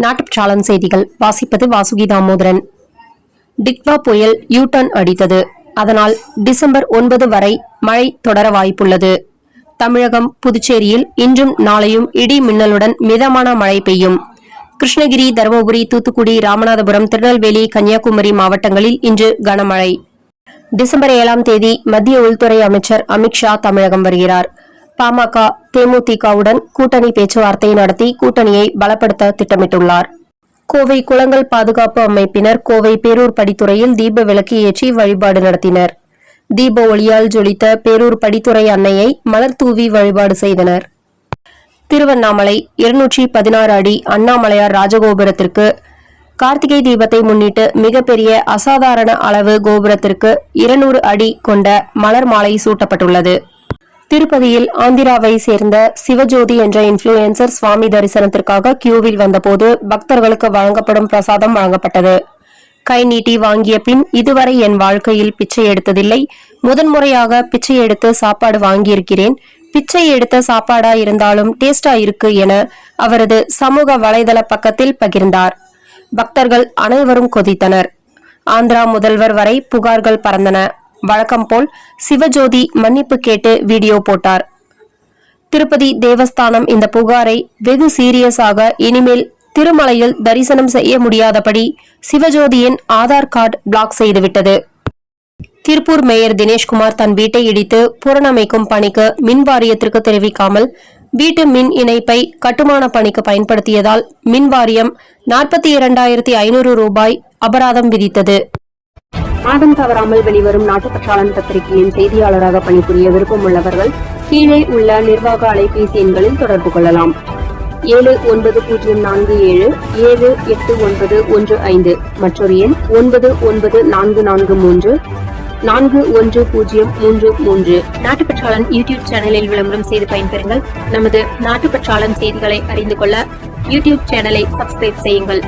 நாட்டுச்சாளன் செய்திகள் வாசிப்பது வாசுகி தாமோதரன். டிக்வா புயல் யூ-டர்ன் அடித்தது. அதனால் டிசம்பர் 9 வரை மழை தொடர வாய்ப்புள்ளது. தமிழகம், புதுச்சேரியில் இன்றும் நாளையும் இடி மின்னலுடன் மிதமான மழை பெய்யும். கிருஷ்ணகிரி, தருமபுரி, தூத்துக்குடி, ராமநாதபுரம், திருநெல்வேலி, கன்னியாகுமரி மாவட்டங்களில் இன்று கனமழை. டிசம்பர் 7ஆம் தேதி மத்திய உள்துறை அமைச்சர் அமித்ஷா தமிழகம் வருகிறார். பாமக, தேமுதிகவுடன் கூட்டணி பேச்சுவார்த்தை நடத்தி கூட்டணியை பலப்படுத்த திட்டமிட்டுள்ளார். கோவை குளங்கள் பாதுகாப்பு அமைப்பினர் கோவை பேரூர் படித்துறையில் தீப விளக்கு ஏற்றி வழிபாடு நடத்தினர். தீப ஒளியால் ஜொலித்த பேரூர் படித்துறை அன்னையை மலர் தூவி வழிபாடு செய்தனர். திருவண்ணாமலை 216 அடி அண்ணாமலையார் ராஜகோபுரத்திற்கு கார்த்திகை தீபத்தை முன்னிட்டு மிகப்பெரிய அசாதாரண அளவு கோபுரத்திற்கு 200 அடி கொண்ட மலர் மாலை சூட்டப்பட்டுள்ளது. திருப்பதியில் ஆந்திராவை சேர்ந்த சிவஜோதி என்ற இன்ஃபுளுசர் சுவாமி தரிசனத்திற்காக கியூவில் வந்தபோது பக்தர்களுக்கு வழங்கப்படும் பிரசாதம் வழங்கப்பட்டது. கை நீட்டி வாங்கிய பின் இதுவரை என் வாழ்க்கையில் பிச்சை எடுத்ததில்லை. முதன்முறையாக பிச்சை எடுத்து சாப்பாடு வாங்கியிருக்கிறேன். பிச்சை எடுத்த சாப்பாடா இருந்தாலும் டேஸ்டா இருக்கு என அவரது சமூக வலைதள பக்கத்தில் பகிர்ந்தார். பக்தர்கள் அனைவரும் கொதித்தனர். ஆந்திரா முதல்வர் வரை புகார்கள் பறந்தன. வழக்கம் போல் சிவஜோதி மன்னிப்பு கேட்டு வீடியோ போட்டார். திருப்பதி தேவஸ்தானம் இந்த புகாரை வெகு சீரியஸாக இனிமேல் திருமலையில் தரிசனம் செய்ய முடியாதபடி சிவஜோதியின் ஆதார் கார்டு பிளாக் செய்துவிட்டது. திருப்பூர் மேயர் தினேஷ்குமார் தன் வீட்டை இடித்து புனரமைக்கும் பணிக்கு மின் வாரியத்திற்கு தெரிவிக்காமல் வீட்டு மின் இணைப்பை கட்டுமான பணிக்கு பயன்படுத்தியதால் மின் வாரியம் 42,500 ரூபாய் அபராதம் விதித்தது. மாதம் தவறாமல் வெளிவரும் நாட்டுப்பற்றாளன் பத்திரிகையின் செய்தியாளராக பணிபுரிய விருப்பம் உள்ளவர்கள் கீழே உள்ள நிர்வாக அலைபேசி எண்களில் தொடர்பு கொள்ளலாம். 7947789115 மற்றொரு எண் 9944341033. நாட்டுப்பற்றாளன் யூடியூப் சேனலில் விளம்பரம் செய்து பயன்பெறுங்கள். நமது நாட்டுப்பற்றாளன் செய்திகளை அறிந்து கொள்ள யூடியூப் சேனலை சப்ஸ்கிரைப் செய்யுங்கள்.